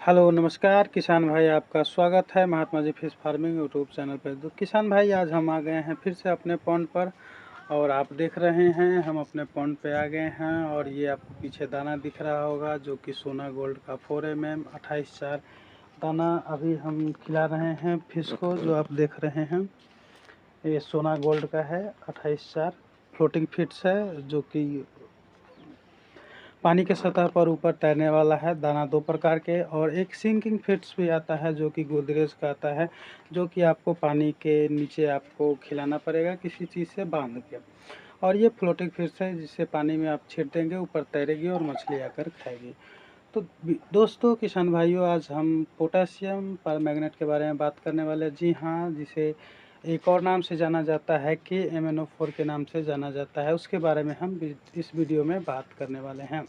Hello नमस्कार किसान भाई, आपका स्वागत है Mahatma ji fish farming YouTube channel पर। तो किसान भाई, आज हम आ गए हैं फिर से अपने पॉन्ड पर। और आप देख रहे हैं हम अपने पॉन्ड पे आ गए हैं। और ये आपको पीछे दाना दिख रहा होगा जो कि सोना गोल्ड का 4 mm 28/4 दाना अभी हम खिला रहे हैं फिश को। जो आप देख रहे हैं ये सोना गोल्ड का है, 28/4 फ्लोटिंग फिट्स है, जो कि पानी के सतह पर ऊपर तैरने वाला है। दाना 2 प्रकार के, और एक सिंकिंग फिट्स भी आता है जो कि गोदरेज का आता है, जो कि आपको पानी के नीचे आपको खिलाना पड़ेगा किसी चीज़ से बांध के। और ये फ्लोटिंग फिट्स है जिससे पानी में आप छीट देंगे, ऊपर तैरेगी और मछली आकर खाएगी। तो दोस्तों किसान भाइयों, आज हम पोटेशियम परमैंगनेट के बारे में बात करने वाले हैं। जी हाँ, जिसे एक और नाम से जाना जाता है KMNO4 के नाम से जाना जाता है, उसके बारे में हम इस वीडियो में बात करने वाले हैं।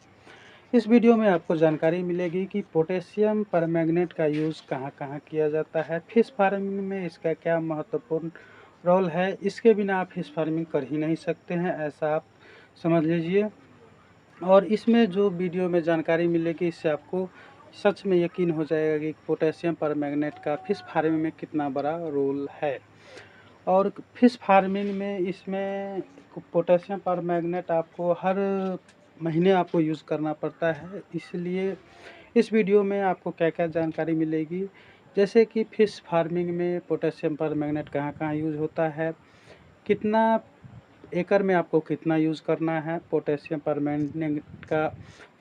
इस वीडियो में आपको जानकारी मिलेगी कि पोटेशियम परमैंगनेट का यूज़ कहाँ कहाँ किया जाता है, फिश फार्मिंग में इसका क्या महत्वपूर्ण रोल है। इसके बिना आप फिश फार्मिंग कर ही नहीं सकते हैं, ऐसा आप समझ लीजिए। और इसमें जो वीडियो में जानकारी मिलेगी, इससे आपको सच में यकीन हो जाएगा कि पोटेशियम परमैंगनेट का फिश फार्मिंग में कितना बड़ा रोल है। और फिश फार्मिंग में इसमें पोटेशियम परमैंगनेट आपको हर महीने आपको यूज़ करना पड़ता है। इसलिए इस वीडियो में आपको क्या क्या जानकारी मिलेगी, जैसे कि फिश फार्मिंग में पोटेशियम परमैंगनेट कहाँ कहाँ यूज़ होता है, कितना एकड़ में आपको कितना यूज़ करना है पोटेशियम परमैंगनेट का,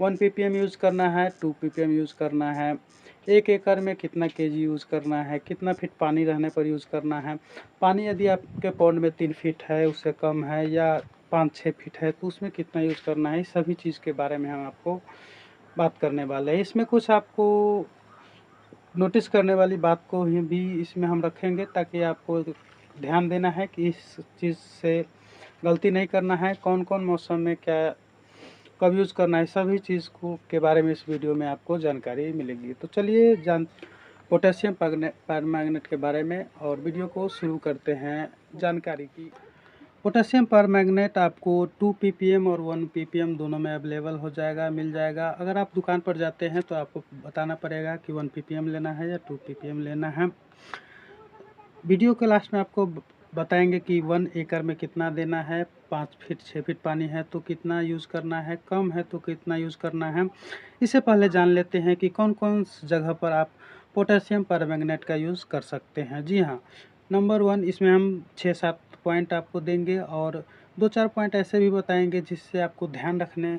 1 ppm यूज़ करना है, 2 ppm यूज़ करना है, 1 एकड़ में कितना kg यूज़ करना है, कितना फीट पानी रहने पर यूज़ करना है। पानी यदि आपके पॉन्ड में 3 फीट है, उससे कम है, या 5-6 फीट है, तो उसमें कितना यूज़ करना है। इस सभी चीज़ के बारे में हम आपको बात करने वाले हैं। इसमें कुछ आपको नोटिस करने वाली बात को ही भी इसमें हम रखेंगे, ताकि आपको ध्यान देना है कि इस चीज़ से गलती नहीं करना है। कौन कौन मौसम में क्या कब यूज़ करना है, सभी चीज़ को के बारे में इस वीडियो में आपको जानकारी मिलेगी। तो चलिए पोटेशियम परमैंगनेट के बारे में और वीडियो को शुरू करते हैं जानकारी की। पोटेशियम परमैंगनेट आपको 2 ppm और 1 ppm दोनों में अवेलेबल हो जाएगा, मिल जाएगा। अगर आप दुकान पर जाते हैं तो आपको बताना पड़ेगा कि 1 ppm लेना है या 2 ppm लेना है। वीडियो के लास्ट में आपको बताएंगे कि 1 एकड़ में कितना देना है, 5 फीट 6 फीट पानी है तो कितना यूज़ करना है, कम है तो कितना यूज़ करना है। इससे पहले जान लेते हैं कि कौन कौन जगह पर आप पोटेशियम परमैंगनेट का यूज़ कर सकते हैं। जी हाँ, नंबर 1, इसमें हम 6-7 पॉइंट आपको देंगे, और 2-4 पॉइंट ऐसे भी बताएंगे जिससे आपको ध्यान रखने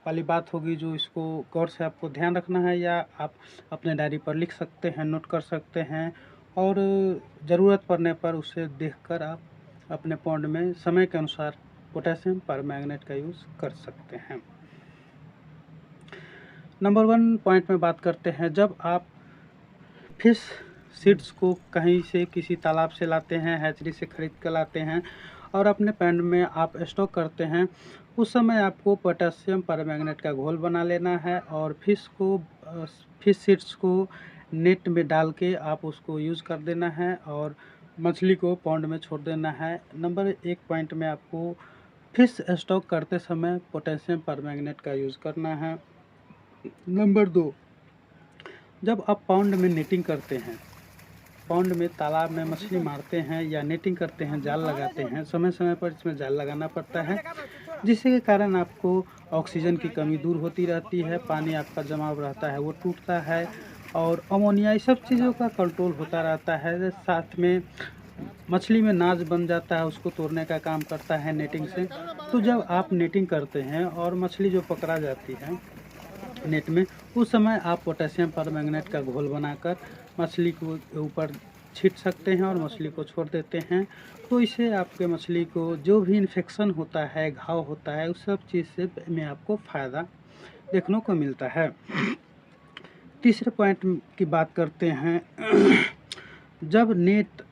वाली बात होगी, जो इसको गौर से आपको ध्यान रखना है, या आप अपने डायरी पर लिख सकते हैं, नोट कर सकते हैं, और ज़रूरत पड़ने पर उसे देखकर आप अपने पॉन्ड में समय के अनुसार पोटेशियम परमैंगनेट का यूज़ कर सकते हैं। नंबर 1 पॉइंट में बात करते हैं। जब आप फिश सीड्स को कहीं से किसी तालाब से लाते हैं, हैचरी से खरीद कर लाते हैं, और अपने पैंड में आप स्टॉक करते हैं, उस समय आपको पोटेशियम परमैंगनेट का घोल बना लेना है, और फिश सीड्स को नेट में डाल के आप उसको यूज़ कर देना है, और मछली को पॉन्ड में छोड़ देना है। नंबर 1 पॉइंट में आपको फिश स्टॉक करते समय पोटेशियम परमैंगनेट का यूज़ करना है। नंबर 2, जब आप पॉन्ड में नेटिंग करते हैं, पॉन्ड में तालाब में मछली मारते हैं या नेटिंग करते हैं, जाल लगाते हैं, समय समय पर इसमें जाल लगाना पड़ता है, जिसके कारण आपको ऑक्सीजन की कमी दूर होती रहती है, पानी आपका जमाव रहता है वो टूटता है, और अमोनिया, ये सब चीज़ों का कंट्रोल होता रहता है। साथ में मछली में नाज बन जाता है, उसको तोड़ने का काम करता है नेटिंग से। तो जब आप नेटिंग करते हैं और मछली जो पकड़ा जाती है नेट में, उस समय आप पोटेशियम परमैंगनेट का घोल बनाकर मछली को ऊपर छीट सकते हैं और मछली को छोड़ देते हैं। तो इससे आपके मछली को जो भी इन्फेक्शन होता है, घाव होता है, उस सब चीज़ से में आपको फ़ायदा देखने को मिलता है। तीसरे पॉइंट की बात करते हैं। जब नेट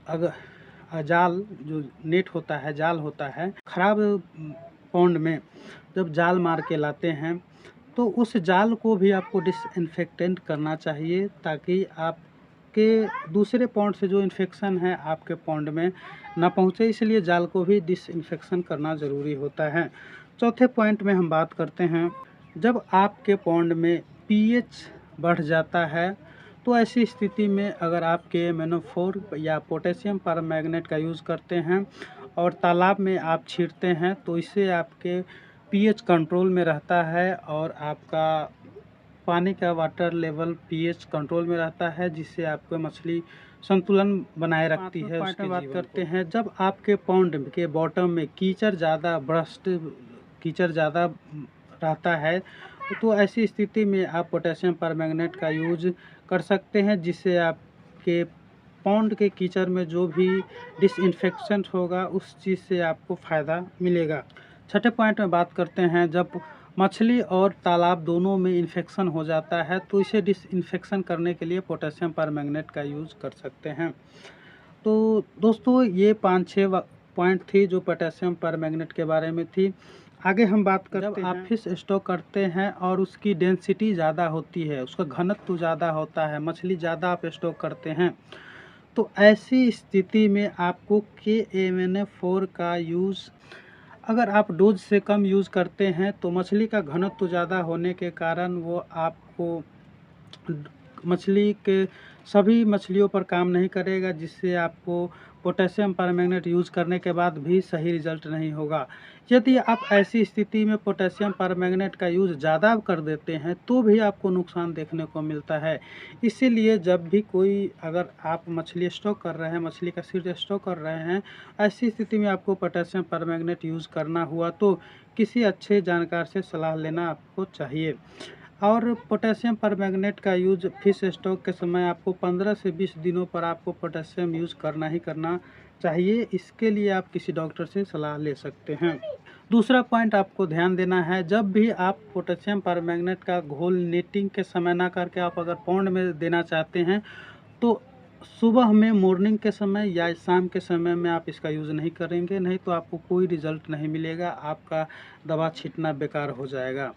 जाल जो नेट होता है, जाल होता है, ख़राब पॉन्ड में जब जाल मार के लाते हैं, तो उस जाल को भी आपको डिसइंफेक्टेंट करना चाहिए, ताकि आपके दूसरे पॉन्ड से जो इन्फेक्शन है आपके पॉन्ड में ना पहुंचे। इसलिए जाल को भी डिसइंफेक्शन करना ज़रूरी होता है। चौथे पॉइंट में हम बात करते हैं। जब आपके पॉन्ड में pH बढ़ जाता है, तो ऐसी स्थिति में अगर आप KMNO4 या पोटेशियम परमैंगनेट का यूज़ करते हैं और तालाब में आप छींटते हैं तो इससे आपके pH कंट्रोल में रहता है और आपका पानी का वाटर लेवल pH कंट्रोल में रहता है, जिससे आपको मछली संतुलन बनाए रखती है। उसके बात करते हैं, जब आपके पॉन्ड के बॉटम में कीचड़ ज़्यादा रहता है तो ऐसी स्थिति में आप पोटेशियम परमैंगनेट का यूज कर सकते हैं, जिससे आपके पॉन्ड के कीचड़ में जो भी डिसइंफेक्शन होगा उस चीज़ से आपको फ़ायदा मिलेगा। छठे पॉइंट में बात करते हैं, जब मछली और तालाब दोनों में इन्फेक्शन हो जाता है तो इसे डिसइंफेक्शन करने के लिए पोटेशियम परमैंगनेट का यूज़ कर सकते हैं। तो दोस्तों ये 5-6 पॉइंट थी जो पोटेशियम परमैंगनेट के बारे में थी। आगे हम बात करते हैं, जब आप फिश स्टॉक करते हैं और उसकी डेंसिटी ज़्यादा होती है, उसका घनत्व ज़्यादा होता है, मछली ज़्यादा आप स्टॉक करते हैं, तो ऐसी स्थिति में आपको KMNO4 का यूज़, अगर आप डोज से कम यूज़ करते हैं तो मछली का घनत्व ज़्यादा होने के कारण वो आपको मछली के सभी मछलियों पर काम नहीं करेगा, जिससे आपको पोटेशियम परमैंगनेट यूज़ करने के बाद भी सही रिजल्ट नहीं होगा। यदि आप ऐसी स्थिति में पोटेशियम परमैंगनेट का यूज़ ज़्यादा कर देते हैं तो भी आपको नुकसान देखने को मिलता है। इसीलिए जब भी अगर आप मछली स्टॉक कर रहे हैं, मछली का सीड स्टॉक कर रहे हैं, ऐसी स्थिति में आपको पोटेशियम परमैंगनेट यूज़ करना हुआ तो किसी अच्छे जानकार से सलाह लेना आपको चाहिए। और पोटेशियम परमैंगनेट का यूज़ फिश स्टॉक के समय आपको 15 से 20 दिनों पर आपको पोटेशियम यूज़ करना ही करना चाहिए। इसके लिए आप किसी डॉक्टर से सलाह ले सकते हैं। दूसरा पॉइंट आपको ध्यान देना है, जब भी आप पोटेशियम परमैंगनेट का घोल नेटिंग के समय ना करके आप अगर पॉन्ड में देना चाहते हैं तो सुबह में, मॉर्निंग के समय या शाम के समय में आप इसका यूज़ नहीं करेंगे, नहीं तो आपको कोई रिजल्ट नहीं मिलेगा, आपका दवा छींटना बेकार हो जाएगा।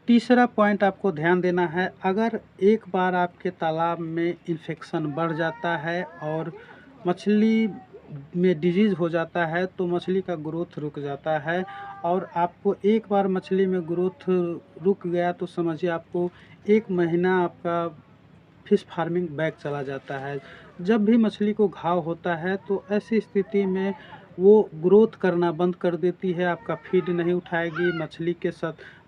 तीसरा पॉइंट आपको ध्यान देना है, अगर एक बार आपके तालाब में इन्फेक्शन बढ़ जाता है और मछली में डिजीज़ हो जाता है तो मछली का ग्रोथ रुक जाता है, और आपको एक बार मछली में ग्रोथ रुक गया तो समझिए आपको 1 महीना आपका फिश फार्मिंग बैक चला जाता है। जब भी मछली को घाव होता है तो ऐसी स्थिति में वो ग्रोथ करना बंद कर देती है, आपका फीड नहीं उठाएगी, मछली के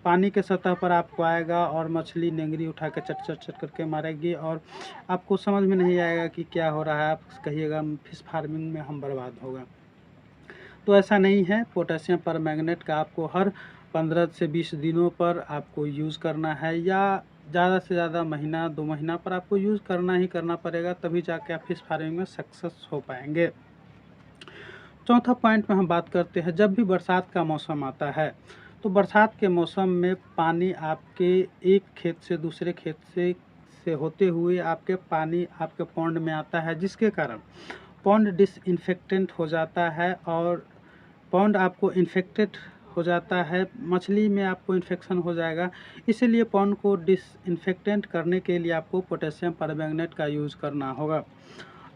पानी के सतह पर आपको आएगा और मछली नेंगरी उठा के चट चट चट करके मारेगी और आपको समझ में नहीं आएगा कि क्या हो रहा है, आप कहिएगा फिश फार्मिंग में हम बर्बाद होगा। तो ऐसा नहीं है, पोटेशियम परमैंगनेट का आपको हर 15 से 20 दिनों पर आपको यूज़ करना है, या ज़्यादा से ज़्यादा महीना 2 महीना पर आपको यूज़ करना ही करना पड़ेगा, तभी जाके आप फिश फार्मिंग में सक्सेस हो पाएंगे। चौथा पॉइंट में हम बात करते हैं, जब भी बरसात का मौसम आता है तो बरसात के मौसम में पानी आपके एक खेत से दूसरे खेत से होते हुए आपके पानी आपके पॉन्ड में आता है, जिसके कारण पॉन्ड डिसइंफेक्टेंट हो जाता है और पॉन्ड आपको इन्फेक्टेड हो जाता है, मछली में आपको इन्फेक्शन हो जाएगा। इसीलिए पॉन्ड को डिसइंफेक्टेंट करने के लिए आपको पोटेशियम परमैंगनेट का यूज़ करना होगा।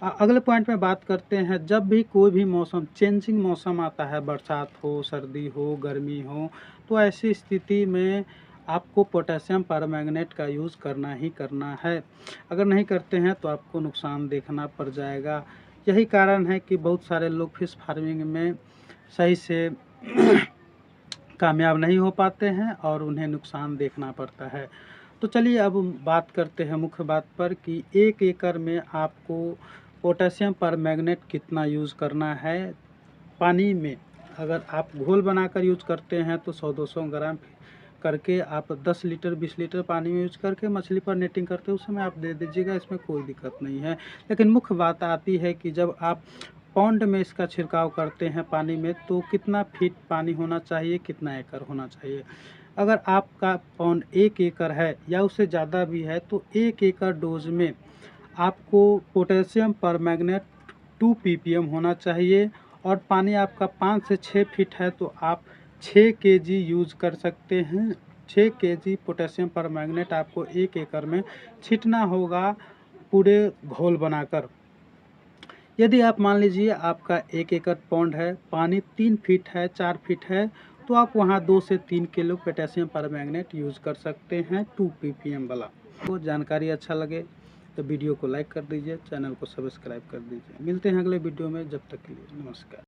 अगले पॉइंट में बात करते हैं, जब भी कोई भी मौसम चेंजिंग मौसम आता है, बरसात हो, सर्दी हो, गर्मी हो, तो ऐसी स्थिति में आपको पोटेशियम परमैंगनेट का यूज़ करना ही करना है। अगर नहीं करते हैं तो आपको नुकसान देखना पड़ जाएगा। यही कारण है कि बहुत सारे लोग फिश फार्मिंग में सही से कामयाब नहीं हो पाते हैं और उन्हें नुकसान देखना पड़ता है। तो चलिए अब बात करते हैं मुख्य बात पर कि 1 एकड़ में आपको पोटेशियम परमैंगनेट कितना यूज़ करना है पानी में। अगर आप घोल बनाकर यूज़ करते हैं तो 100-200 ग्राम करके आप 10 लीटर 20 लीटर पानी में यूज़ करके मछली पर नेटिंग करते हैं उस समय आप दे दीजिएगा, इसमें कोई दिक्कत नहीं है। लेकिन मुख्य बात आती है कि जब आप पॉन्ड में इसका छिड़काव करते हैं पानी में तो कितना फीट पानी होना चाहिए, कितना एकड़ होना चाहिए। अगर आपका पॉन्ड 1 एकड़ है या उससे ज़्यादा भी है तो 1 एकड़ डोज में आपको पोटेशियम परमैंगनेट 2 ppm होना चाहिए, और पानी आपका 5 से 6 फीट है तो आप 6 kg यूज़ कर सकते हैं। 6 kg पोटेशियम परमैंगनेट आपको 1 एकड़ में छींटना होगा पूरे घोल बनाकर। यदि आप मान लीजिए आपका 1 एकड़ पॉन्ड है, पानी 3 फीट है, 4 फीट है, तो आप वहाँ 2 से 3 किलो पोटेशियम परमैंगनेट यूज़ कर सकते हैं 2 ppm वाला। को जानकारी अच्छा लगे तो वीडियो को लाइक कर दीजिए, चैनल को सब्सक्राइब कर दीजिए। मिलते हैं अगले वीडियो में, जब तक के लिए नमस्कार।